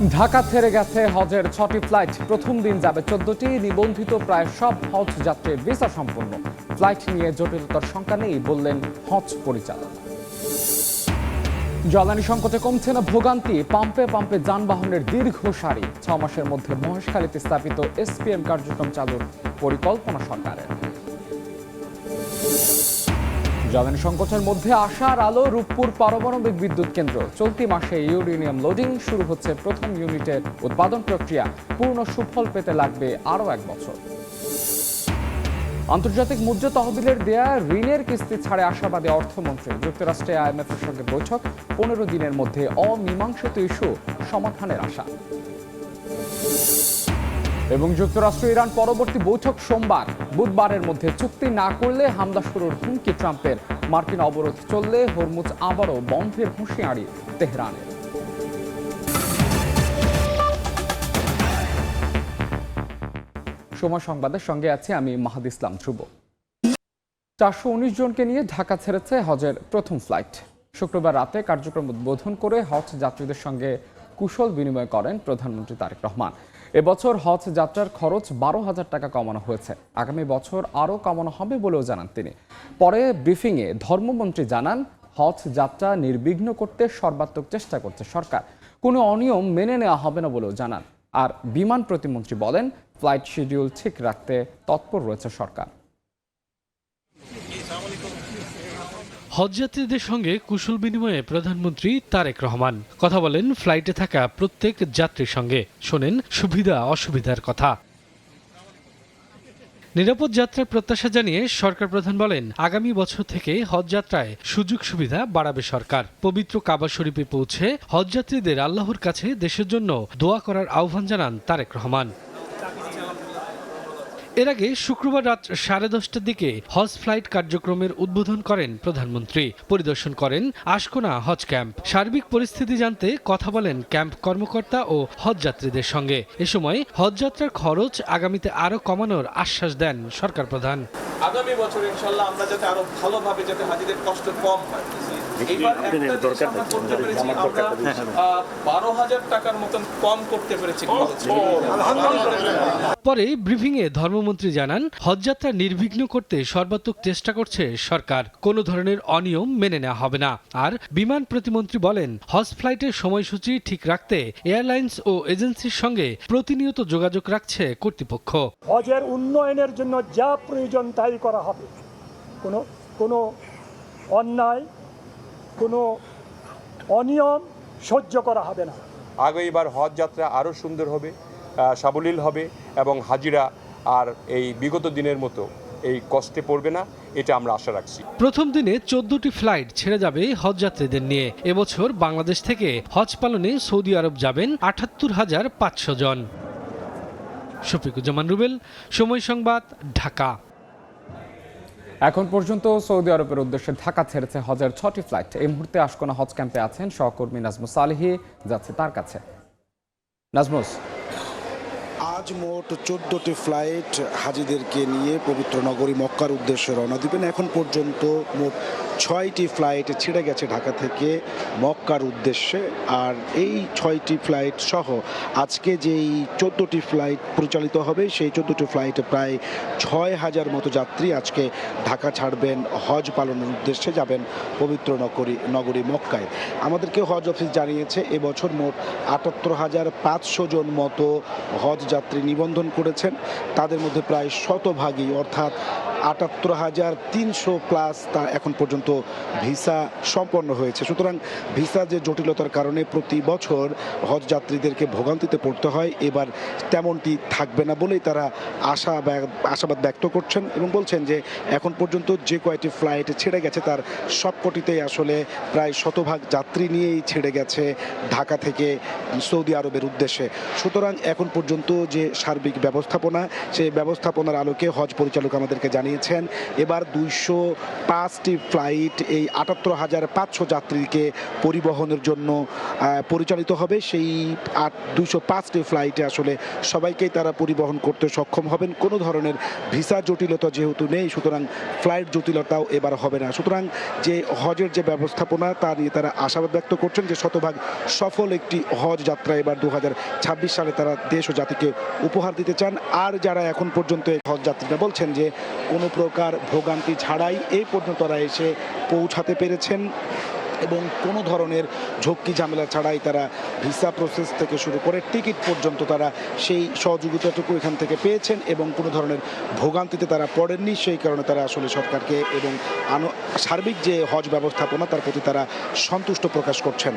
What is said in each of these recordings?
ঢাকা ছেড়ে গেছে হজের 6টি ফ্লাইট। প্রথম দিন যাবে 14টি। নিবন্ধিত প্রায় সব হজ যাত্রীর ভিসা সম্পন্ন। ফ্লাইট নিয়ে জটিলতার শঙ্কা নেই বললেন হজ পরিচালক। জ্বালানি সংকটে কমছে না ভোগান্তি। পাম্পে পাম্পে যানবাহনের দীর্ঘ সারি। 6 মাসের মধ্যে মহেশখালীতে স্থাপিত এসপিএম কার্যক্রম চালুর পরিকল্পনা সরকারের। জ্বালানি সংকটের মধ্যে আশার আলো রূপপুর পারমাণবিক বিদ্যুৎ কেন্দ্র। চলতি মাসে ইউরেনিয়াম লোডিং শুরু হচ্ছে। প্রথম ইউনিটের উৎপাদন প্রক্রিয়া পূর্ণ সুফল পেতে লাগবে আরও 1 বছর। আন্তর্জাতিক মুদ্রা তহবিলের দেয়া ঋণের কিস্তি ছাড়ে আশাবাদী অর্থমন্ত্রী। যুক্তরাষ্ট্রে আইএমএফের সঙ্গে বৈঠক। 15 দিনের মধ্যে অমীমাংসিত ইস্যু সমাধানের আশা। এবং যুক্তরাষ্ট্র ইরান পরবর্তী বৈঠক সোমবার। বুধবারের মধ্যে চুক্তি না করলে হামলা শুরুর হুমকি ট্রাম্পের। মার্কিন অবরোধ চললে হরমুজ আবারও বন্ধের হুঁশিয়ারি তেহরানের। সময় সংবাদের সঙ্গে আছি আমি মাহাদ ইসলাম ধ্রুব। 419 জনকে নিয়ে ঢাকা ছেড়েছে হজের প্রথম ফ্লাইট। শুক্রবার রাতে কার্যক্রম উদ্বোধন করে হজ যাত্রীদের সঙ্গে কুশল বিনিময় করেন প্রধানমন্ত্রী তারেক রহমান। এবছর হজ যাত্রার খরচ 12,000 টাকা কমানো হয়েছে। আগামী বছর আরও কমানো হবে বলেও জানান তিনি। পরে ব্রিফিংয়ে ধর্মমন্ত্রী জানান, হজ যাত্রা নির্বিঘ্ন করতে সর্বাত্মক চেষ্টা করছে সরকার। কোনো অনিয়ম মেনে নেওয়া হবে না বলেও জানান। আর বিমান প্রতিমন্ত্রী বলেন, ফ্লাইট শিডিউল ঠিক রাখতে তৎপর রয়েছে সরকার। হজযাত্রীদের সঙ্গে কুশল বিনিময়ে প্রধানমন্ত্রী তারেক রহমান কথা বলেন ফ্লাইটে থাকা প্রত্যেক যাত্রীর সঙ্গে। শোনেন সুবিধা অসুবিধার কথা। নিরাপদ যাত্রার প্রত্যাশা জানিয়ে সরকার প্রধান বলেন, আগামী বছর থেকে হজযাত্রায় সুযোগ সুবিধা বাড়াবে সরকার। পবিত্র কাবা শরীফে পৌঁছে হজযাত্রীদের আল্লাহর কাছে দেশের জন্য দোয়া করার আহ্বান জানান তারেক রহমান। এর আগে শুক্রবার রাত 10:30টার দিকে হজ ফ্লাইট কার্যক্রমের উদ্বোধন করেন প্রধানমন্ত্রী। পরিদর্শন করেন আশকোনা হজ ক্যাম্প। সার্বিক পরিস্থিতি জানতে কথা বলেন ক্যাম্প কর্মকর্তা ও হজযাত্রীদের সঙ্গে। এ সময় হজযাত্রার খরচ আগামীতে আরও কমানোর আশ্বাস দেন সরকার প্রধান। আগামী বছর ইনশাআল্লাহ আমরা যাতে আরো ভালোভাবে যাতে হাজিদের কষ্ট কম হয়। এইবার একটা জিনিস আমরা করতে পেরেছি, আমরা 12,000 টাকার মতন কম করতে পেরেছি। পরে ব্রিফিংয়ে ধর্মমন্ত্রী জানান, হজযাত্রা নির্বিঘ্ন করতে সর্বাত্মক চেষ্টা করছে সরকার। কোনো ধরনের অনিয়ম মেনে নেওয়া হবে না। আর বিমান প্রতিমন্ত্রী বলেন, হজ ফ্লাইটের সময়সূচি ঠিক রাখতে এয়ারলাইন্স ও এজেন্সির সঙ্গে প্রতিনিয়ত যোগাযোগ রাখছে কর্তৃপক্ষ। হজের উন্নয়নের জন্য যা প্রয়োজন তাই করা হবে। কোনো অন্যায়, কোনো অনিয়ম সহ্য করা হবে না। আগামীবার হজ যাত্রা আরও সুন্দর হবে, সাবলীল হবে এবং হাজিরা আর এই বিগত দিনের মতো এই কষ্টে পড়বে না, এটা আমরা আশা রাখছি। প্রথম দিনে 14টি ফ্লাইট ছেড়ে যাবে হজযাত্রীদের নিয়ে। এবছর বাংলাদেশ থেকে হজ পালনে সৌদি আরব যাবেন 78,500 জন। শফিকুজ্জামান রুবেল, সময় সংবাদ, ঢাকা। এখন পর্যন্ত সৌদি আরবের উদ্দেশ্যে ঢাকা ছেড়েছে হজের 6টি ফ্লাইট। এই মুহূর্তে আশকোনা হজ ক্যাম্পে আছেন সহকর্মী নাজমুস সালেহী, যাচ্ছে তার কাছে। নাজমুস, আজ মোট 14টি ফ্লাইট হাজিদেরকে নিয়ে পবিত্র নগরী মক্কার উদ্দেশ্যে রওনা দিবেন। এখন পর্যন্ত মোট 6টি ফ্লাইট ছেড়ে গেছে ঢাকা থেকে মক্কার উদ্দেশ্যে। আর এই 6টি ফ্লাইট সহ আজকে যেই 14টি ফ্লাইট পরিচালিত হবে, সেই 14টি ফ্লাইটে প্রায় 6,000 মতো যাত্রী আজকে ঢাকা ছাড়বেন, হজ পালনের উদ্দেশ্যে যাবেন পবিত্র নগরী মক্কায়। আমাদেরকে হজ অফিস জানিয়েছে এবছর মোট 78,500 জন মতো হজ যাত্রী নিবন্ধন করেছেন। তাদের মধ্যে প্রায় শতভাগী অর্থাৎ 78,300 প্লাস তা এখন পর্যন্ত ভিসা সম্পন্ন হয়েছে। সুতরাং ভিসা যে জটিলতার কারণে প্রতি বছর হজ যাত্রীদেরকে ভোগান্তিতে পড়তে হয়, এবার তেমনটি থাকবে না বলেই তারা আশাবাদ ব্যক্ত করছেন এবং বলছেন যে এখন পর্যন্ত যে কয়টি ফ্লাইট ছেড়ে গেছে তার সবকটিতেই আসলে প্রায় শতভাগ যাত্রী নিয়েই ছেড়ে গেছে ঢাকা থেকে সৌদি আরবের উদ্দেশ্যে। সুতরাং এখন পর্যন্ত যে সার্বিক ব্যবস্থাপনা, সেই ব্যবস্থাপনার আলোকে হজ পরিচালক আমাদেরকে জানিয়েছেন এবার 205টি ফ্লাইট এই 78,500 যাত্রীকে পরিবহনের জন্য পরিচালিত হবে। সেই 205টি ফ্লাইটে আসলে সবাইকেই তারা পরিবহন করতে সক্ষম হবেন। কোনো ধরনের ভিসা জটিলতা যেহেতু নেই, সুতরাং ফ্লাইট জটিলতাও এবার হবে না। সুতরাং যে হজের যে ব্যবস্থাপনা তা নিয়ে তারা আশাবাদ ব্যক্ত করছেন যে শতভাগ সফল একটি হজ যাত্রা এবার 2026 সালে তারা দেশ ও জাতিকে উপহার দিতে চান। আর যারা এখন পর্যন্ত এই হজ যাত্রীরা বলছেন যে কোনো প্রকার ভোগান্তি ছাড়াই এই পর্যন্ত তারা এসে পৌঁছাতে পেরেছেন এবং কোনো ধরনের ঝক্কি ঝামেলা ছাড়াই তারা ভিসা প্রসেস থেকে শুরু করে টিকিট পর্যন্ত তারা সেই সহযোগিতাটুকু এখান থেকে পেয়েছেন এবং কোনো ধরনের ভোগান্তিতে তারা পড়েননি। সেই কারণে তারা আসলে সরকারকে এবং সার্বিক যে হজ ব্যবস্থাপনা তার প্রতি তারা সন্তুষ্ট প্রকাশ করছেন।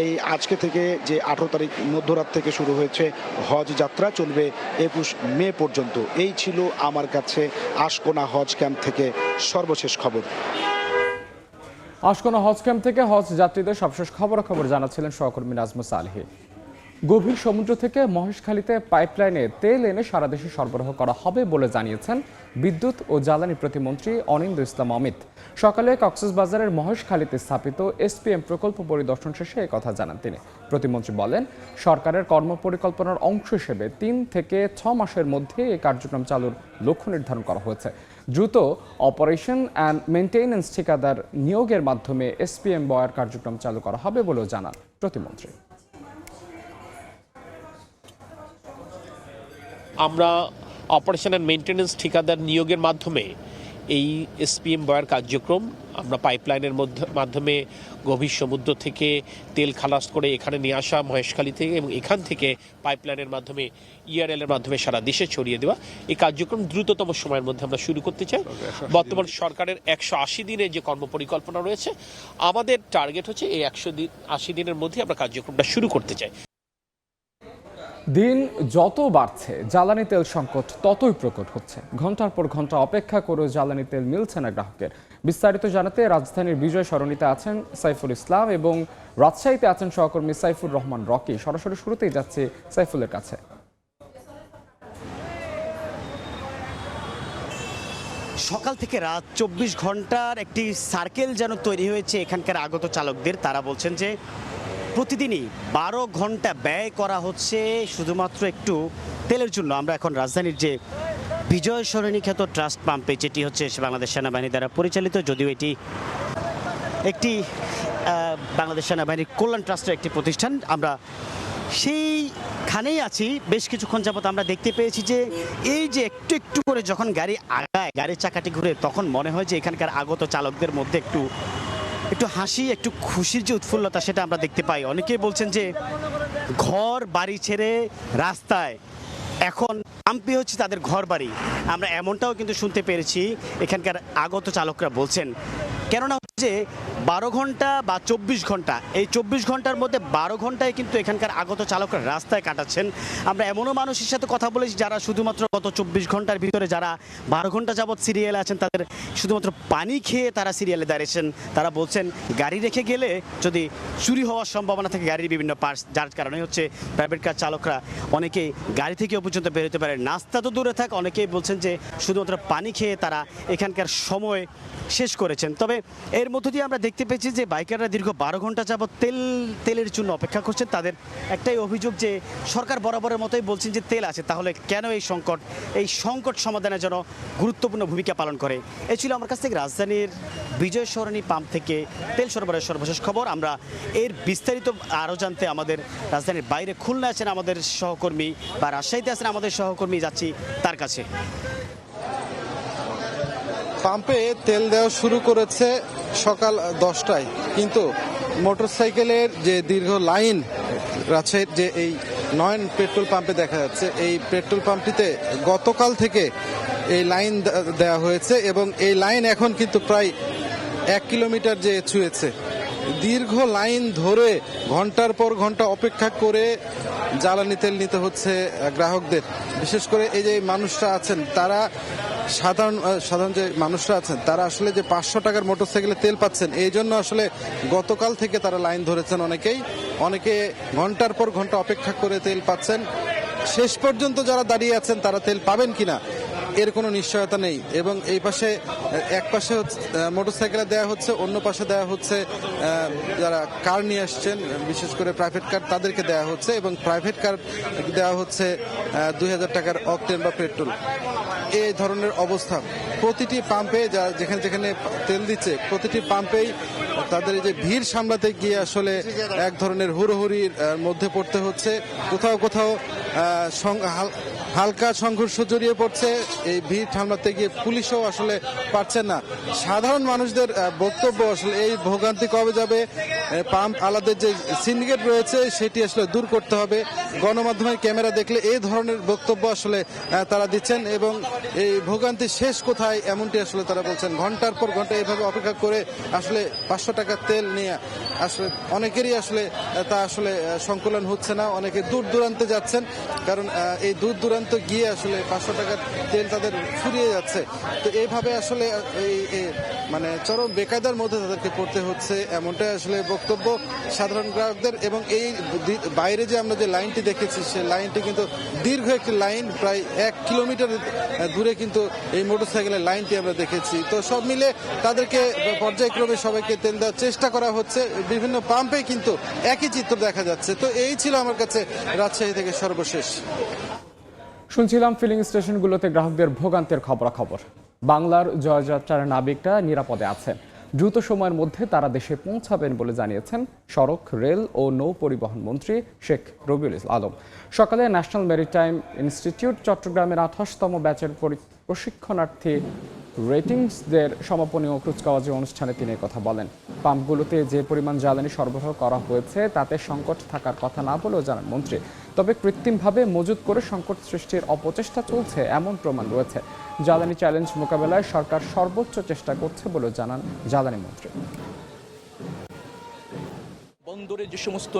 এই আজকে থেকে যে 18 তারিখ মধ্যরাত থেকে শুরু হয়েছে হজ যাত্রা, চলবে 21 মে পর্যন্ত। এই ছিল আমার কাছে আশকোনা হজ ক্যাম্প থেকে সর্বশেষ খবর। আশকোনা হজ ক্যাম্প থেকে হজ যাত্রীদের সবশেষ খবরাখবর জানাচ্ছিলেন সহকর্মী নাজমুস আলহি। গভীর সমুদ্র থেকে মহেশখালীতে পাইপলাইনে তেল এনে সারা দেশে সরবরাহ করা হবে বলে জানিয়েছেন বিদ্যুৎ ও জ্বালানি প্রতিমন্ত্রী অনিন্দ্য ইসলাম অমিত। সকালে কক্সবাজারের মহেশখালীতে স্থাপিত এসপিএম প্রকল্প পরিদর্শন শেষে একথা জানান তিনি। প্রতিমন্ত্রী বলেন, সরকারের কর্মপরিকল্পনার অংশ হিসেবে 3 থেকে 6 মাসের মধ্যে এই কার্যক্রম চালুর লক্ষ্য নির্ধারণ করা হয়েছে। দ্রুত অপারেশন অ্যান্ড মেইনটেনেন্স ঠিকাদার নিয়োগের মাধ্যমে এসপিএম বয়ার কার্যক্রম চালু করা হবে বলেও জানান প্রতিমন্ত্রী। আমরা অপারেশন অ্যান্ড মেইনটেনেন্স ঠিকাদার নিয়োগের মাধ্যমে এই এসপিএম বয়ার কার্যক্রম আমরা পাইপলাইনের মাধ্যমে গভীর সমুদ্র থেকে তেল খালাস করে এখানে নিয়ে আসা মহেশখালী থেকে এবং এখান থেকে পাইপলাইনের মাধ্যমে ইআরএল এর মাধ্যমে সারা দেশে ছড়িয়ে দেওয়া এই কার্যক্রম দ্রুততম সময়ের মধ্যে আমরা শুরু করতে চাই। বর্তমান সরকারের 180 দিনের যে কর্মপরিকল্পনা রয়েছে, আমাদের টার্গেট হচ্ছে এই 180 দিনের মধ্যে আমরা কার্যক্রমটা শুরু করতে চাই। দিন যত বাড়ছে জ্বালানি তেল সংকট ততই প্রকট হচ্ছে। ঘন্টার পর ঘন্টা অপেক্ষা করেও জ্বালানি তেল মিলছে না গ্রাহকের। বিস্তারিত জানাতে রাজধানীর বিজয় সরণিতে আছেন সাইফুল ইসলাম এবং রাজশাহীতে আছেন সহকর্মী সাইফুর রহমান রকি। সরাসরি শুরুতেই যাচ্ছে সাইফুলের কাছে। সকাল থেকে রাত 24 ঘন্টার একটি সার্কেল যেন তৈরি হয়েছে এখানকার আগত চালকদের। তারা বলছেন যে প্রতিদিনই 12 ঘন্টা ব্যয় করা হচ্ছে শুধুমাত্র একটু তেলের জন্য। আমরা এখন রাজধানীর যে বিজয় সরণি খ্যাত ট্রাস্ট পাম্পে, যেটি হচ্ছে বাংলাদেশ সেনাবাহিনী দ্বারা পরিচালিত, যদিও এটি একটি বাংলাদেশ সেনাবাহিনীর কল্যাণ ট্রাস্টের একটি প্রতিষ্ঠান, আমরা সেইখানেই আছি। বেশ কিছুক্ষণ যাবত আমরা দেখতে পেয়েছি যে এই যে একটু একটু করে যখন গাড়ি আগায়, গাড়ির চাকাটি ঘুরে, তখন মনে হয় যে এখানকার আগত চালকদের মধ্যে একটু হাসি, একটু খুশির যে উৎফুল্লতা সেটা আমরা দেখতে পাই। অনেকেই বলছেন যে ঘর বাড়ি ছেড়ে রাস্তায়, এখন পাম্পে হচ্ছে তাদের ঘর বাড়ি। আমরা এমনটাও কিন্তু শুনতে পেরেছি এখানকার আগত চালকরা বলছেন। কেননা হচ্ছে 12 ঘন্টা বা 24 ঘন্টা, এই 24 ঘন্টার মধ্যে 12 ঘন্টায় কিন্তু এখানকার আগত চালকরা রাস্তায় কাটাচ্ছেন। আমরা এমনও মানুষের সাথে কথা বলেছি যারা শুধুমাত্র গত 24 ঘন্টার ভিতরে যারা 12 ঘন্টা যাবৎ সিরিয়ালে আছেন, তাদের শুধুমাত্র পানি খেয়ে তারা সিরিয়ালে দাঁড়িয়েছেন। তারা বলছেন গাড়ি রেখে গেলে যদি চুরি হওয়ার সম্ভাবনা থাকে গাড়ির বিভিন্ন পার্টস, যার কারণে হচ্ছে প্রাইভেট কার চালকরা অনেকেই গাড়ি থেকেও পর্যন্ত বেরোতে পারে। নাস্তা তো দূরে থাক, অনেকেই বলছেন যে শুধুমাত্র পানি খেয়ে তারা এখানকার সময় শেষ করেছেন। তবে এর মধ্য দিয়ে আমরা দেখতে পেয়েছি যে বাইকাররা দীর্ঘ 12 ঘন্টা যাবৎ তেলের জন্য অপেক্ষা করছেন। তাদের একটাই অভিযোগ যে সরকার বরাবরের মতোই বলছেন যে তেল আছে, তাহলে কেন এই সংকট সমাধানের জন্য গুরুত্বপূর্ণ ভূমিকা পালন করে। এই ছিল আমার কাছ থেকে রাজধানীর বিজয় সরণি পাম্প থেকে তেল সরবরাহের সর্বশেষ খবর। আমরা এর বিস্তারিত আরও জানতে আমাদের রাজধানীর বাইরে খুলনা আছেন আমাদের সহকর্মী, বা রাজশাহীতে আছেন আমাদের সহকর্মী, যাচ্ছি তার কাছে। পাম্পে তেল দেওয়া শুরু করেছে সকাল 10টায়, কিন্তু মোটরসাইকেলের যে দীর্ঘ লাইন রাজশাহীর যে এই নয়ন পেট্রোল পাম্পে দেখা যাচ্ছে, এই পেট্রোল পাম্পটিতে গতকাল থেকে এই লাইন দেওয়া হয়েছে এবং এই লাইন এখন কিন্তু প্রায় 1 কিলোমিটার যে ছুঁয়েছে। দীর্ঘ লাইন ধরে ঘন্টার পর ঘন্টা অপেক্ষা করে জ্বালানি তেল নিতে হচ্ছে গ্রাহকদের। বিশেষ করে এই যে মানুষরা আছেন, তারা সাধারণ যে মানুষরা আছেন, তারা আসলে যে 500 টাকার মোটরসাইকেলে তেল পাচ্ছেন, এই জন্য আসলে গতকাল থেকে তারা লাইন ধরেছেন। অনেকে ঘন্টার পর ঘন্টা অপেক্ষা করে তেল পাচ্ছেন। শেষ পর্যন্ত যারা দাঁড়িয়ে আছেন তারা তেল পাবেন কিনা এর কোনো নিশ্চয়তা নেই। এবং এই পাশে এক পাশে মোটরসাইকেলে দেওয়া হচ্ছে, অন্য পাশে দেওয়া হচ্ছে যারা কার নিয়ে আসছেন, বিশেষ করে প্রাইভেট কার, তাদেরকে দেওয়া হচ্ছে, এবং প্রাইভেট কার দেওয়া হচ্ছে 2000 টাকার অকটেন বা পেট্রোল। এই ধরনের অবস্থা প্রতিটি পাম্পে, যেখানে যেখানে তেল দিচ্ছে প্রতিটি পাম্পেই তাদের এই যে ভিড় সামলাতে গিয়ে আসলে এক ধরনের হুড়োহুড়ির মধ্যে পড়তে হচ্ছে। কোথাও কোথাও হালকা সংঘর্ষ জড়িয়ে পড়ছে। এই ভিড় সামলাতে গিয়ে পুলিশও আসলে পারছে না। সাধারণ মানুষদের বক্তব্য আসলে এই ভোগান্তি কবে যাবে, পাম্প আলাদের যে সিন্ডিকেট রয়েছে সেটি আসলে দূর করতে হবে। গণমাধ্যমের ক্যামেরা দেখলে এই ধরনের বক্তব্য আসলে তারা দিচ্ছেন, এবং এই ভোগান্তি শেষ কোথায় এমনটি আসলে তারা বলছেন। ঘন্টার পর ঘন্টা এইভাবে অপেক্ষা করে আসলে 500 টাকার তেল নিয়ে আসলে অনেকেরই আসলে তা আসলে সংকলন হচ্ছে না। অনেকে দূর দূরান্তে যাচ্ছেন, কারণ এই দূর দূরান্ত গিয়ে আসলে 500 টাকার তেল তাদের ফুরিয়ে যাচ্ছে। তো এইভাবে আসলে এই মানে চরম বেকায়দার মধ্যে তাদেরকে পড়তে হচ্ছে, এমনটাই আসলে বক্তব্য সাধারণ গ্রাহকদের। এবং এই বাইরে যে আমরা যে লাইনটি দেখেছি, সেই লাইনটি কিন্তু দীর্ঘ একটি লাইন, প্রায় 1 কিলোমিটার দূরে কিন্তু এই মোটরসাইকেলের লাইনটি আমরা দেখেছি। তো সব মিলে তাদেরকে পর্যায়ক্রমে সবাইকে তেল দেওয়ার চেষ্টা করা হচ্ছে। বিভিন্ন পাম্পে কিন্তু একই চিত্র দেখা যাচ্ছে। তো এই ছিল আমার কাছে রাজশাহী থেকে সর্বশেষ। শুনছিলাম ফিলিং স্টেশনগুলোতে গ্রাহকদের ভোগান্তির খবরাখবর। বাংলার জয়যাত্রার নাবিকরা নিরাপদে আছেন। দ্রুত সময়ের মধ্যে তারা দেশে পৌঁছাবেন বলে জানিয়েছেন সড়ক, রেল ও নৌ পরিবহন মন্ত্রী শেখ রবিউল আলম। সকালে ন্যাশনাল মেরিটাইম ইনস্টিটিউট চট্টগ্রামের 28তম ব্যাচের প্রশিক্ষণার্থী রেটিংসদের সমাপনী ও কুচকাওয়াজে অনুষ্ঠানে তিনি কথা বলেন। পাম্পগুলোতে যে পরিমাণ জ্বালানি সরবরাহ করা হয়েছে তাতে সংকট থাকার কথা না বলেও জানান মন্ত্রী। তবে কৃত্রিমভাবে মজুত করে সংকট সৃষ্টির অপচেষ্টা চলছে এমন প্রমাণ রয়েছে। জ্বালানি চ্যালেঞ্জ মোকাবেলায় সরকার সর্বোচ্চ চেষ্টা করছে বলেও জানান জ্বালানি মন্ত্রী। বন্দরে যে সমস্ত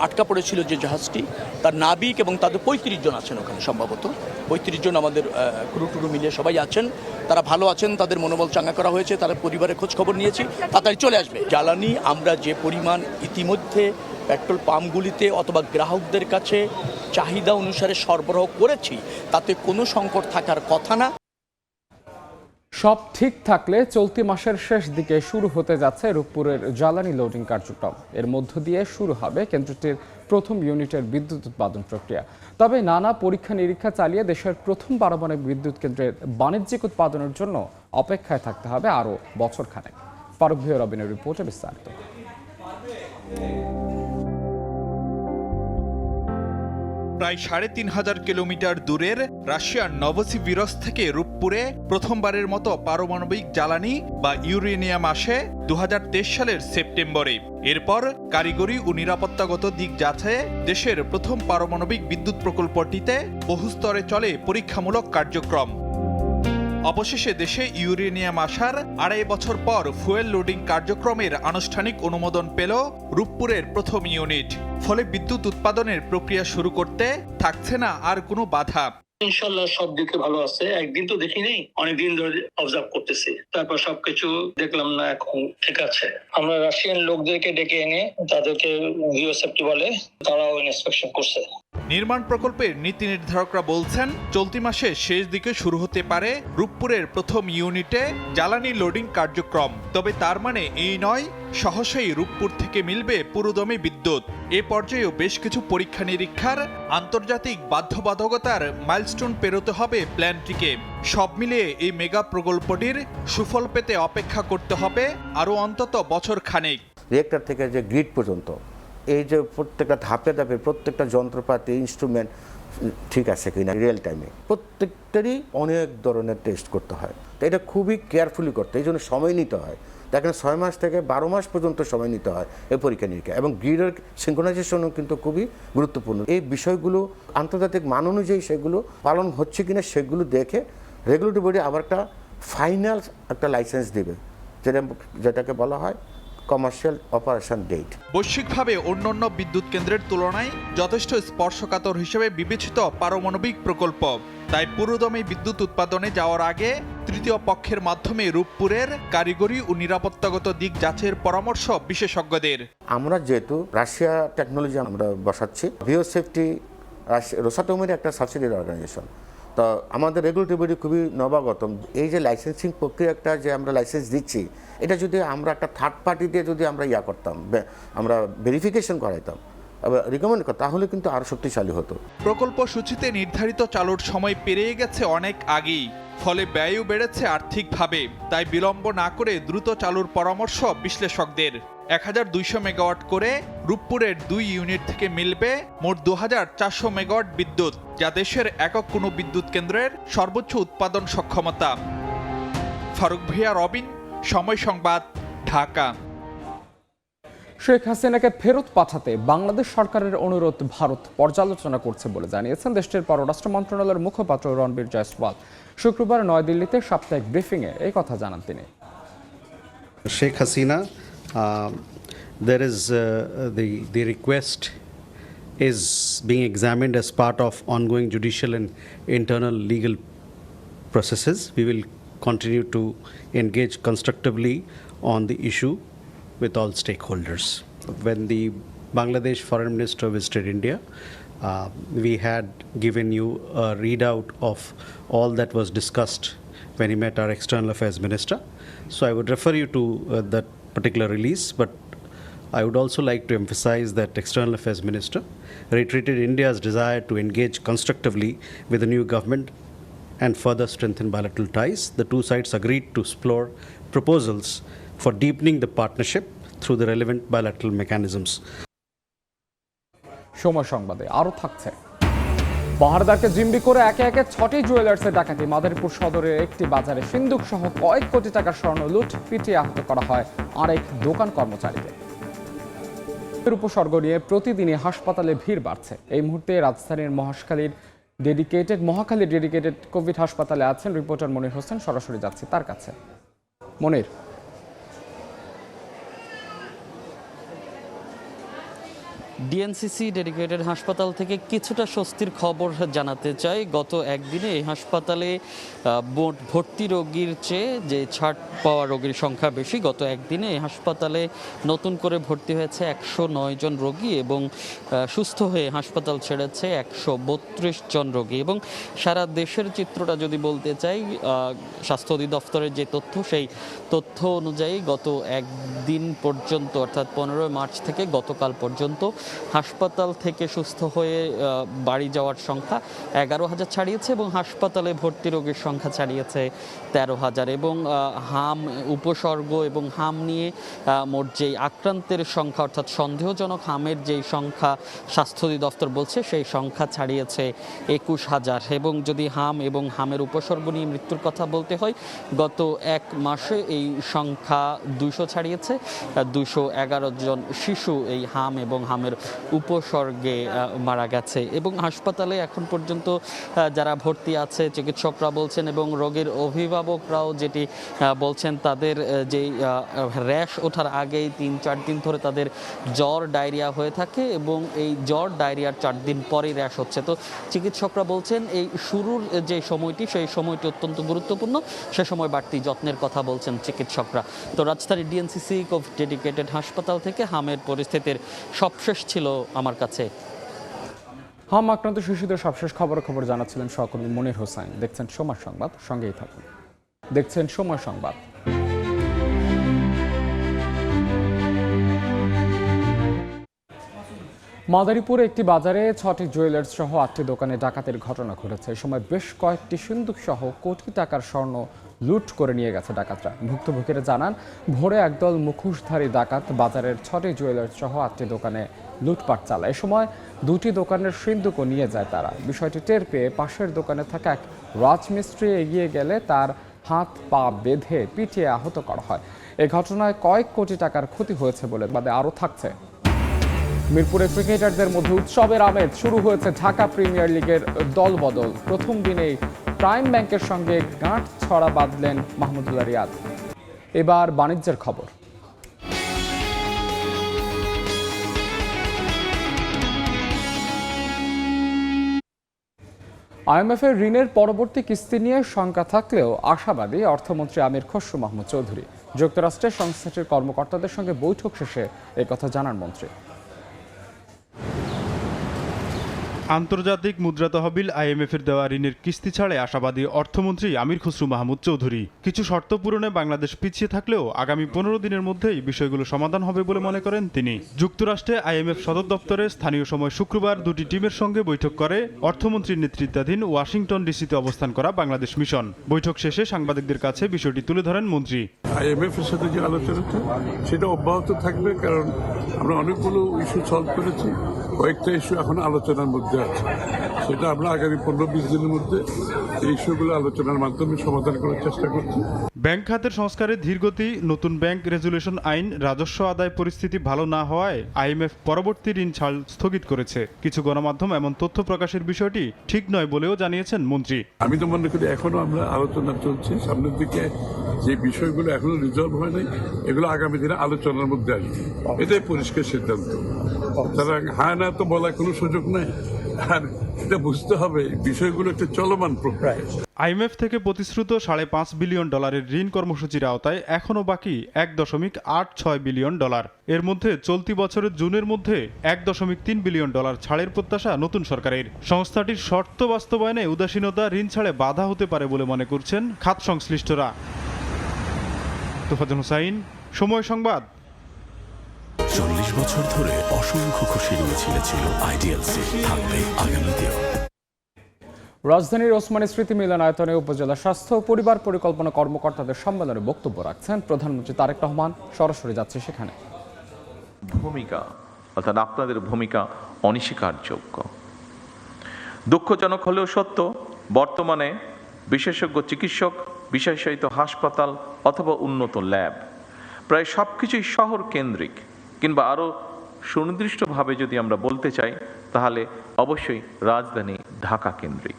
আটকা পড়েছিল যে জাহাজটি, তার নাবিক এবং তাদের 35 জন আছেন ওখানে, সম্ভবত 35 জন আমাদের ক্রু টুরু মিলিয়ে সবাই আছেন। তারা ভালো আছেন, তাদের মনোবল চাঙ্গা করা হয়েছে, তাদের পরিবারের খোঁজ খবর নিয়েছি, তাড়াতাড়ি চলে আসবে। জ্বালানি আমরা যে পরিমাণ ইতিমধ্যে পেট্রোল পাম্পগুলিতে অথবা গ্রাহকদের কাছে চাহিদা অনুসারে সরবরাহ করেছি, তাতে কোনো সংকট থাকার কথা না। সব ঠিক থাকলে চলতি মাসের শেষ দিকে শুরু হতে যাচ্ছে রূপপুরের জ্বালানি লোডিং কার্যক্রম। এর মধ্য দিয়ে শুরু হবে কেন্দ্রটির প্রথম ইউনিটের বিদ্যুৎ উৎপাদন প্রক্রিয়া। তবে নানা পরীক্ষা নিরীক্ষা চালিয়ে দেশের প্রথম পারমাণবিক বিদ্যুৎ কেন্দ্রের বাণিজ্যিক উৎপাদনের জন্য অপেক্ষায় থাকতে হবে আরও বছরখানেক। ফারুক ভিও রবিনের রিপোর্টে বিস্তারিত। প্রায় 3500 কিলোমিটার দূরের রাশিয়ার নভোসিভিরস থেকে রূপপুরে প্রথমবারের মতো পারমাণবিক জ্বালানি বা ইউরেনিয়াম আসে 2023 সালের সেপ্টেম্বরে। এরপর কারিগরি ও নিরাপত্তাগত দিক যাচাইয়ে দেশের প্রথম পারমাণবিক বিদ্যুৎ প্রকল্পটিতে বহুস্তরে চলে পরীক্ষামূলক কার্যক্রম। অবশেষে দেশে ইউরেনিয়াম আসার 2.5 বছর পর ফুয়েল লোডিং কার্যক্রমের আনুষ্ঠানিক অনুমোদন পেল রূপপুরের প্রথম ইউনিট। ফলে বিদ্যুৎ উৎপাদনের প্রক্রিয়া শুরু করতে থাকছে না আর কোনো বাধা। ইনশাল্লাহ সব দিকে ভালো আছে। একদিন তো দেখি নেই, অনেকদিন ধরে অবজার্ভ করতেছি, তারপর সবকিছু দেখলাম না এখন ঠিক আছে। আমরা রাশিয়ান লোকদেরকে ডেকে এনে তাদেরকে ভিও সেফটি বলে, তারাও ইন্সপেকশন করছে। নির্মাণ প্রকল্পের নীতি নির্ধারকরা বলছেন চলতি মাসে শেষ দিকে শুরু হতে পারে রূপপুরের প্রথম ইউনিটে জ্বালানি লোডিং কার্যক্রম। তবে তার মানে এই নয় সহসাই রূপপুর থেকে মিলবে পুরোদমে বিদ্যুৎ। এ পর্যায়েও বেশ কিছু পরীক্ষা নিরীক্ষার আন্তর্জাতিক বাধ্যবাধকতার মাইলস্টোন পেরোতে হবে প্ল্যানটিকে। সব মিলিয়ে এই মেগা প্রকল্পটির সুফল পেতে অপেক্ষা করতে হবে আরও অন্তত বছর খানেক। রিয়েক্টর থেকে যে গ্রিড পর্যন্ত এই যে প্রত্যেকটা ধাপে ধাপে প্রত্যেকটা যন্ত্রপাতি ইনস্ট্রুমেন্ট ঠিক আছে কিনা রিয়েল টাইমে প্রত্যেকটারই অনেক ধরনের টেস্ট করতে হয়। তো এটা খুবই কেয়ারফুলি করতে, এই জন্য সময় নিতে হয়। দেখেন 6 মাস থেকে 12 মাস পর্যন্ত সময় নিতে হয় এই পরীক্ষা নিরীক্ষা। এবং গ্রিডের সিনক্রোনাইজেশনও কিন্তু খুবই গুরুত্বপূর্ণ। এই বিষয়গুলো আন্তর্জাতিক মান অনুযায়ী সেগুলো পালন হচ্ছে কিনা সেগুলো দেখে রেগুলেটরি বডি আবার একটা ফাইনাল একটা লাইসেন্স দেবে, যেটাকে বলা হয় কমার্শিয়াল অপারেশন ডেট। বৈশ্বিকভাবে অন্যান্য বিদ্যুৎ কেন্দ্রের তুলনায় যথেষ্ট স্পর্শকাতর হিসেবে বিবেচিত পারমাণবিক প্রকল্প। তাই পুরোদমে বিদ্যুৎ উৎপাদনে যাওয়ার আগে তৃতীয় পক্ষের মাধ্যমে রূপপুরের কারিগরি ও নিরাপত্তাগত দিক যাচাইয়ের পরামর্শ বিশেষজ্ঞদের। আমরা যেহেতু রাশিয়া টেকনোলজি আমরা বসাচ্ছি, ভিও সেফটি রোসাটমের একটা সাবসিডিয়ারি অর্গানাইজেশন, তো আমাদের রেগুলেটরি বডি খুবই নবাগত। এই যে লাইসেন্সিং প্রক্রিয়াটা যে আমরা লাইসেন্স দিচ্ছি, এটা যদি আমরা একটা থার্ড পার্টি দিয়ে যদি আমরা করতাম, আমরা ভেরিফিকেশন করাইতাম, রিকমেন্ড করতাম, তাহলে কিন্তু আরও শক্তিশালী হতো। প্রকল্প সূচিতে নির্ধারিত চালুর সময় পেরিয়ে গেছে অনেক আগেই, ফলে ব্যয়ও বেড়েছে আর্থিকভাবে। তাই বিলম্ব না করে দ্রুত চালুর পরামর্শ বিশ্লেষকদের। 1200 মেগাওয়াট করে রূপপুরের 2 ইউনিট থেকে মিলবে মোট 2400 মেগাওয়াট বিদ্যুৎ, যা দেশের একক কোনো বিদ্যুৎ কেন্দ্রের সর্বোচ্চ উৎপাদন সক্ষমতা। ফারুক ভিয়া, রবিন, সময় সংবাদ, ঢাকা। শেখ হাসিনাকে ফেরত পাঠাতে বাংলাদেশ সরকারের অনুরোধ ভারত পর্যালোচনা করছে বলে জানিয়েছেন দেশটির পররাষ্ট্র মন্ত্রণালয়ের মুখপাত্র রণবীর জয়সওয়াল। শুক্রবার নয়াদিল্লিতে সাপ্তাহিক ব্রিফিংয়ে এই কথা জানান তিনি। Sheikh Hasina, there is the request is being examined as part of ongoing judicial and internal legal processes. We will continue to engage constructively on the issue with all stakeholders. When the Bangladesh Foreign Minister visited India, we had given you a readout of all that was discussed when he met our External Affairs Minister. So I would refer you to that particular release, but I would also like to emphasize that External Affairs Minister reiterated India's desire to engage constructively with the new government and further strengthen bilateral ties. The two sides agreed to explore proposals for deepening the partnership through the relevant bilateral mechanisms. সময় সংবাদে আরও থাকছে। পাহাড়দারকে জিম্মি করে একে একে 6টি জুয়েলার্সের ডাকাতি। মাদারীপুর সদরের একটি বাজারে সিন্দুক সহ কয়েক কোটি টাকার স্বর্ণ লুট, পিটিয়ে আহত করা হয় আরেক দোকান কর্মচারীকে। উপসর্গ নিয়ে প্রতিদিনই হাসপাতালে ভিড় বাড়ছে। এই মুহূর্তে রাজধানীর মহাখালী ডেডিকেটেড কোভিড হাসপাতালে আছেন রিপোর্টার মনির হোসেন। সরাসরি যাচ্ছি তার কাছে। মনির, ডিএনসিসি ডেডিকেটেড হাসপাতাল থেকে কিছুটা স্বস্তির খবর জানাতে চাই। গত একদিনে এই হাসপাতালে ভর্তি রোগীর চেয়ে যে ছাড় পাওয়া রোগীর সংখ্যা বেশি। গত একদিনে এই হাসপাতালে নতুন করে ভর্তি হয়েছে 109 জন রোগী এবং সুস্থ হয়ে হাসপাতাল ছেড়েছে 132 জন রোগী। এবং সারা দেশের চিত্রটা যদি বলতে চাই, স্বাস্থ্য অধিদপ্তরের যে তথ্য, সেই তথ্য অনুযায়ী গত একদিন পর্যন্ত অর্থাৎ 15 মার্চ থেকে গতকাল পর্যন্ত হাসপাতাল থেকে সুস্থ হয়ে বাড়ি যাওয়ার সংখ্যা 11,000 ছাড়িয়েছে এবং হাসপাতালে ভর্তি রোগীর সংখ্যা ছাড়িয়েছে 13,000। এবং হাম উপসর্গ এবং হাম নিয়ে মোট যেই আক্রান্তের সংখ্যা অর্থাৎ সন্দেহজনক হামের যেই সংখ্যা স্বাস্থ্য অধিদপ্তর বলছে, সেই সংখ্যা ছাড়িয়েছে 21,000। এবং যদি হাম এবং হামের উপসর্গ নিয়ে মৃত্যুর কথা বলতে হয়, গত এক মাসে এই সংখ্যা 200 ছাড়িয়েছে। 211 জন শিশু এই হাম এবং হামের উপসর্গে মারা গেছে। এবং হাসপাতালে এখন পর্যন্ত যারা ভর্তি আছে চিকিৎসকরা বলছেন এবং রোগীর অভিভাবকরাও যেটি বলছেন, তাদের যেই র্যাশ ওঠার আগেই 3-4 দিন ধরে তাদের জ্বর ডায়রিয়া হয়ে থাকে এবং এই জ্বর ডায়রিয়ার 4 দিন পরেই র্যাশ হচ্ছে। তো চিকিৎসকরা বলছেন এই শুরুর যে সময়টি, সেই সময়টি অত্যন্ত গুরুত্বপূর্ণ, সে সময় বাড়তি যত্নের কথা বলছেন চিকিৎসকরা। তো রাজধানীর ডিএনসিসি কোভিড ডেডিকেটেড হাসপাতাল থেকে হামের পরিস্থিতির সবশেষ ছিল আমার কাছে। হাম আক্রান্ত শিশুদের সবশেষ খবর জানাচ্ছিলেন সহকর্মী মনির হোসেন। দেখছেন সময় সংবাদ, সঙ্গেই থাকুন। দেখছেন সময় সংবাদ। মাদারীপুরে একটি বাজারে 6টি জুয়েলার্স সহ 8টি দোকানে ডাকাতির ঘটনা ঘটেছে। এই সময় বেশ কয়েকটি সিন্দুক সহ কোটি টাকার স্বর্ণ লুট করে নিয়ে গেছে ডাকাতরা। ভুক্তভোগীরা জানান, ভোরে একদল মুখোশধারী ডাকাত বাজারের 6টি জুয়েলার্স সহ 8টি দোকানে লুটপাট চালায়। এ সময় 2টি দোকানের সিন্দুকও নিয়ে যায় তারা। বিষয়টি টের পেয়ে পাশের দোকানে থাকা এক রাজমিস্ত্রি এগিয়ে গেলে তার হাত পা বেঁধে পিটিয়ে আহত করা হয়। এই ঘটনায় কয়েক কোটি টাকার ক্ষতি হয়েছে বলে বাদে আরও থাকছে। মিরপুরে ক্রিকেটারদের মধ্যে উৎসবের আমেজ শুরু হয়েছে। ঢাকা প্রিমিয়ার লিগের দলবদল। প্রথম দিনেই প্রাইম ব্যাংকের সঙ্গে গাঁট ছড়া বাঁধলেন মাহমুদুল্লাহ রিয়াদ। এবার বাণিজ্যের খবর। আইএমএফের ঋণের পরবর্তী কিস্তি নিয়ে শঙ্কা থাকলেও আশাবাদী অর্থমন্ত্রী আমির খসরু মাহমুদ চৌধুরী। যুক্তরাষ্ট্রের সংস্থাটির কর্মকর্তাদের সঙ্গে বৈঠক শেষে একথা জানান মন্ত্রী। আন্তর্জাতিক মুদ্রা তহবিল IMF-এর দেওয়া ঋণের কিস্তি ছাড়ে আশাবাদী অর্থমন্ত্রী আমির খসরু মাহমুদ চৌধুরী। কিছু শর্ত পূরণে বাংলাদেশ পিছিয়ে থাকলেও আগামী 15 দিনের মধ্যেই বিষয়গুলো সমাধান হবে বলে মনে করেন তিনি। যুক্তরাষ্ট্রে IMF সদর দপ্তরে স্থানীয় সময় শুক্রবার দুটি টিমের সঙ্গে বৈঠক করে অর্থমন্ত্রীর নেতৃত্বাধীন ওয়াশিংটন ডিসিতে অবস্থান করা বাংলাদেশ মিশন। বৈঠক শেষে সাংবাদিকদের কাছে বিষয়টি তুলে ধরেন মন্ত্রী। IMF-এর সাথে যে আলোচনাটা সেটা অব্যাহত থাকবে, কারণ আমরা অনেকগুলো ইস্যু সলভ করেছি, কয়েকটা ইস্যু এখন আলোচনার মধ্যে আছে। সেটা আমরা আগামী 15-20 দিনের মধ্যে এই ইস্যুগুলো আলোচনার মাধ্যমে সমাধান করার চেষ্টা করছি। ব্যাংক খাতের সংস্কারে ধীরগতি, নতুন ব্যাংক রেজুলেশন আইন, রাজস্ব আদায় পরিস্থিতি ভালো না হওয়ায় IMF পরবর্তী ঋণ ছাড় স্থগিত করেছে। কিছু গণমাধ্যম এমন তথ্য প্রকাশের বিষয়টি ঠিক নয় বলেও জানিয়েছেন মন্ত্রী। আমি তো মনে করি এখনো আমরা আলোচনা চলছে, সামনের দিকে যে বিষয়গুলো এখনো রিজলভ হয় নাই এগুলো আগামী দিনে আলোচনার মধ্যে আসবে, এটাই পরিষ্কার সিদ্ধান্ত। তারা হ্যাঁ না তো বলার কোনো সুযোগ নাই, আর এটা বুঝতে হবে বিষয়গুলো একটা চলমান প্রক্রিয়া। IMF থেকে প্রতিশ্রুত $5.5 বিলিয়ন ঋণ কর্মসূচির আওতায় এখনও বাকি $1.86 বিলিয়ন। এর মধ্যে চলতি বছরের জুনের মধ্যে $1.3 বিলিয়ন ছাড়ের প্রত্যাশা নতুন সরকারের। সংস্থাটির শর্ত বাস্তবায়নে উদাসীনতা ঋণ ছাড়ে বাধা হতে পারে বলে মনে করছেন খাত সংশ্লিষ্টরা। তোফাজ্জল হোসাইন, সময় সংবাদ। 40 বছর ধরে অসংখ্য খুশি ছিল আইডিএলসি, থাকবে আগামীতেও। রাজধানীর ওসমানী স্মৃতি মিলনায়তনে উপজেলা স্বাস্থ্য ও পরিবার পরিকল্পনা কর্মকর্তাদের সম্মেলনে বক্তব্য রাখছেন প্রধানমন্ত্রী তারেক রহমান। সরাসরি যাচ্ছে সেখানে। ভূমিকা অর্থাৎ আপনাদের ভূমিকা অনস্বীকারযোগ্য। দুঃখজনক হলেও সত্য, বর্তমানে বিশেষজ্ঞ চিকিৎসক, বিশেষায়িত হাসপাতাল অথবা উন্নত ল্যাব প্রায় সবকিছুই শহর কেন্দ্রিক, কিংবা আরও সুনির্দিষ্টভাবে যদি আমরা বলতে চাই তাহলে অবশ্যই রাজধানী ঢাকা কেন্দ্রিক।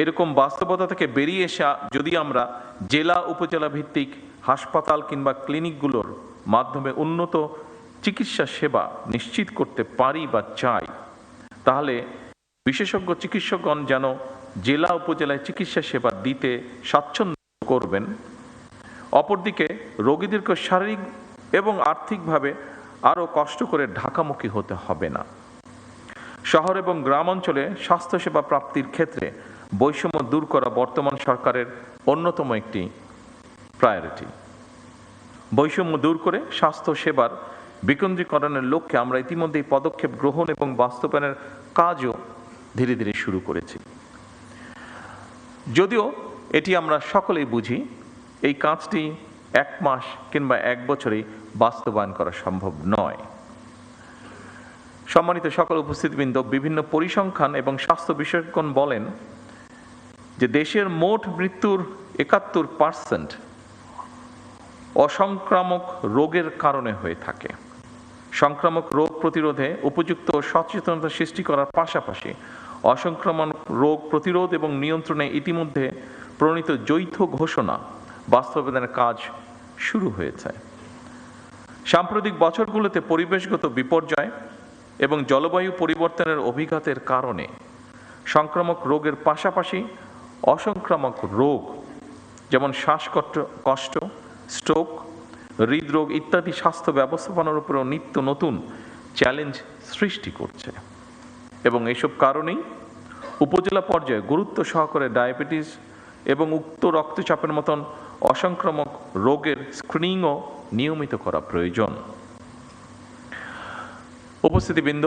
এরকম বাস্তবতা থেকে বেরিয়ে এসে যদি আমরা জেলা উপজেলা ভিত্তিক হাসপাতাল কিংবা ক্লিনিকগুলোর মাধ্যমে উন্নত চিকিৎসা সেবা নিশ্চিত করতে পারি বা চাই, তাহলে বিশেষজ্ঞ চিকিৎসকগণ যেন জেলা উপজেলায় চিকিৎসা সেবা দিতে স্বাচ্ছন্দ্য করবেন। অপরদিকে রোগীদেরকে শারীরিক এবং আর্থিকভাবে আরও কষ্ট করে ঢাকামুখী হতে হবে না। শহর এবং গ্রাম অঞ্চলে স্বাস্থ্যসেবা প্রাপ্তির ক্ষেত্রে বৈষম্য দূর করা বর্তমান সরকারের অন্যতম একটি প্রায়োরিটি। বৈষম্য দূর করে স্বাস্থ্য সেবার বিকেন্দ্রীকরণের লক্ষ্যে আমরা ইতিমধ্যেই পদক্ষেপ গ্রহণ এবং বাস্তবায়নের কাজও ধীরে ধীরে শুরু করেছি। যদিও এটি আমরা সকলেই বুঝি, এই কাজটি 1 মাস কিংবা 1 বছরেই বাস্তবায়ন করা সম্ভব নয়। সম্মানিত সকল উপস্থিতবৃন্দ, বিভিন্ন পরিসংখ্যান এবং স্বাস্থ্য বিশেষজ্ঞগণ বলেন যে দেশের মোট মৃত্যুর 71% অসংক্রামক রোগের কারণে হয়ে থাকে। সংক্রামক রোগ প্রতিরোধে উপযুক্ত সচেতনতা সৃষ্টি করার পাশাপাশি অসংক্রামক রোগ প্রতিরোধ এবং নিয়ন্ত্রণে ইতিমধ্যে প্রণীত যৌথ ঘোষণা বাস্তবায়নের কাজ শুরু হয়েছে। সাম্প্রতিক বছরগুলোতে পরিবেশগত বিপর্যয় এবং জলবায়ু পরিবর্তনের অভিঘাতের কারণে সংক্রামক রোগের পাশাপাশি অসংক্রামক রোগ যেমন শ্বাসকষ্ট, স্ট্রোক, হৃদরোগ ইত্যাদি স্বাস্থ্য ব্যবস্থাপনার উপরেও নিত্য নতুন চ্যালেঞ্জ সৃষ্টি করছে। এবং এইসব কারণেই উপজেলা পর্যায়ে গুরুত্ব সহকারে ডায়াবেটিস এবং উচ্চ রক্তচাপের মতন অসংক্রামক রোগের স্ক্রিনিংও নিয়মিত করা প্রয়োজন। উপস্থিতিবৃন্দ,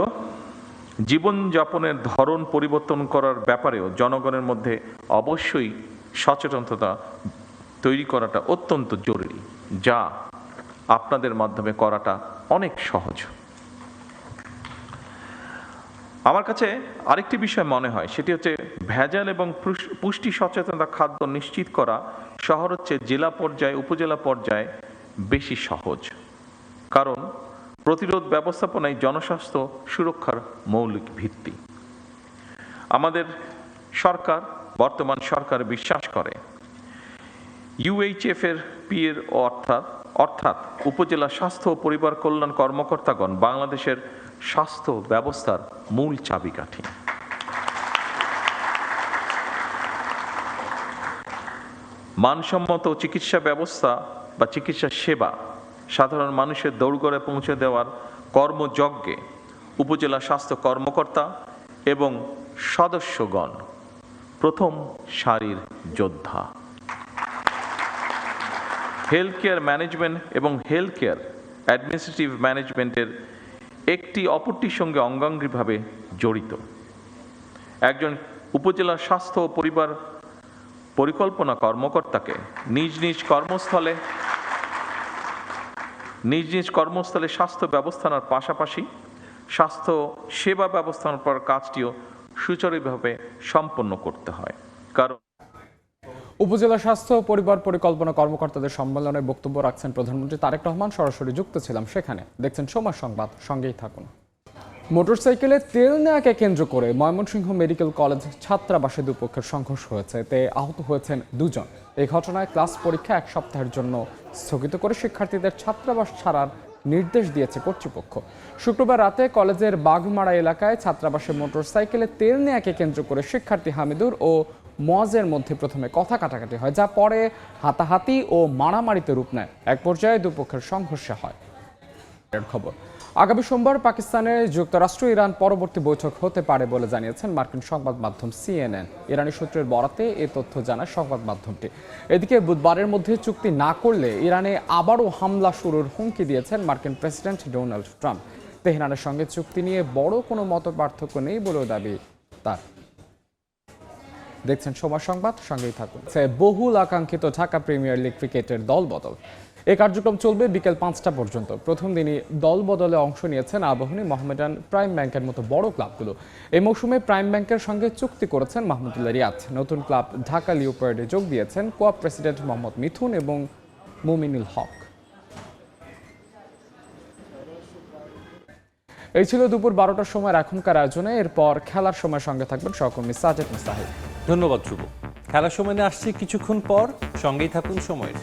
জীবনযাপনের ধরন পরিবর্তন করার ব্যাপারেও জনগণের মধ্যে অবশ্যই সচেতনতা তৈরি করাটা অত্যন্ত জরুরি, যা আপনাদের মাধ্যমে করাটা অনেক সহজ। আমার কাছে আরেকটি বিষয় মনে হয়, সেটি হচ্ছে ভেজাল এবং পুষ্টি সচেতনতা খাদ্য নিশ্চিত করা শহর হচ্ছে জেলা পর্যায়ে উপজেলা পর্যায়ে বেশি সহজ, কারণ প্রতিরোধ ব্যবস্থাপনায় জনস্বাস্থ্য সুরক্ষার মৌলিক ভিত্তি। আমাদের সরকার, বর্তমান সরকার বিশ্বাস করে UHF-এর PA অর্থাৎ উপজেলা স্বাস্থ্য ও পরিবার কল্যাণ কর্মকর্তাগণ বাংলাদেশের স্বাস্থ্য ব্যবস্থার মূল চাবিকাঠি। মানসম্মত চিকিৎসা ব্যবস্থা বা চিকিৎসা সেবা সাধারণ মানুষের দৌড়গড়ে পৌঁছে দেওয়ার কর্মযজ্ঞে উপজেলা স্বাস্থ্য কর্মকর্তা এবং সদস্যগণ প্রথম সারির যোদ্ধা। হেলথ কেয়ার ম্যানেজমেন্ট এবং হেলথ কেয়ার অ্যাডমিনিস্ট্রেটিভ ম্যানেজমেন্টের একটি অপরটির সঙ্গে অঙ্গাঙ্গিভাবে জড়িত। একজন উপজেলা স্বাস্থ্য ও পরিবার পরিকল্পনা কর্মকর্তাকে নিজ নিজ কর্মস্থলে স্বাস্থ্য ব্যবস্থার পাশাপাশি স্বাস্থ্য সেবা ব্যবস্থাপনার কাজটিও সুচারুভাবে সম্পন্ন করতে হয়। কারণ উপজেলা স্বাস্থ্য ও পরিবার পরিকল্পনা কর্মকর্তাদের সম্মেলনে বক্তব্য রাখছেন প্রধানমন্ত্রী তারেক রহমান। সরাসরি যুক্ত ছিলাম সেখানে। দেখছেন সময় সংবাদ, সঙ্গেই থাকুন। মোটরসাইকেলে তেল নেওয়াকে কেন্দ্র করে ময়মনসিংহ মেডিকেল কলেজ ছাত্রাবাসে দুপক্ষের সংঘর্ষ হয়েছে। এতে আহত হয়েছেন 2 জন। এই ঘটনায় ক্লাস পরীক্ষা 1 সপ্তাহের জন্য স্থগিত করে শিক্ষার্থীদের ছাত্রাবাস ছাড়ার নির্দেশ দিয়েছে কর্তৃপক্ষ। শুক্রবার রাতে কলেজের বাঘমারা এলাকায় ছাত্রাবাসে মোটরসাইকেলে তেল নেওয়াকে কেন্দ্র করে শিক্ষার্থী হামিদুর ও মজের মধ্যে প্রথমে কথা কাটাকাটি হয়, যা পরে হাতাহাতি ও মারামারিতে রূপ নেয়। এক পর্যায়ে দুপক্ষের সংঘর্ষে হয়। খবর, আগামী সোমবার পাকিস্তানে যুক্তরাষ্ট্র ইরান পরবর্তী বৈঠক হতে পারে বলে জানিয়েছেন মার্কিন সংবাদ মাধ্যম CNN। ইরানি সূত্রের বরাতে এ তথ্য জানায় সংবাদ মাধ্যমটি। এদিকে বুধবারের মধ্যে চুক্তি না করলে ইরানে আবারও হামলা শুরুর হুমকি দিয়েছেন মার্কিন প্রেসিডেন্ট ডোনাল্ড ট্রাম্প। তেহরানের সঙ্গে চুক্তি নিয়ে বড় কোনো মতপার্থক্য নেই বলেও দাবি তার। দেখছেন সময় সংবাদ, সঙ্গেই থাকুন। বহুল আকাঙ্ক্ষিত ঢাকা প্রিমিয়ার লিগ ক্রিকেটের দল বদল। এই কার্যক্রম চলবে বিকেল 5টা পর্যন্ত। প্রথম দিনই দল বদলে অংশ নিয়েছেন আবাহনী, মোহামেডান, প্রাইম ব্যাংকের মতো বড় ক্লাবগুলো। এই মৌসুমে প্রাইম ব্যাংকের সঙ্গে চুক্তি করেছেন মাহমুদুল্লাহ রিয়াদ। নতুন ক্লাব ঢাকা লিওপার্ডে যোগ দিয়েছেন কোঅপ প্রেসিডেন্ট মোহাম্মদ মিথুন এবং মুমিনুল হক। এই ছিল দুপুর 12টার সময় এখনকার আয়োজনে। এরপর খেলার সময় সঙ্গে থাকবেন সহকর্মী সাজেদ মুস্তাহিদ। ধন্যবাদ শুভ। খেলার সময় আসছে কিছুক্ষণ পর, সঙ্গেই থাকুন সময়ের।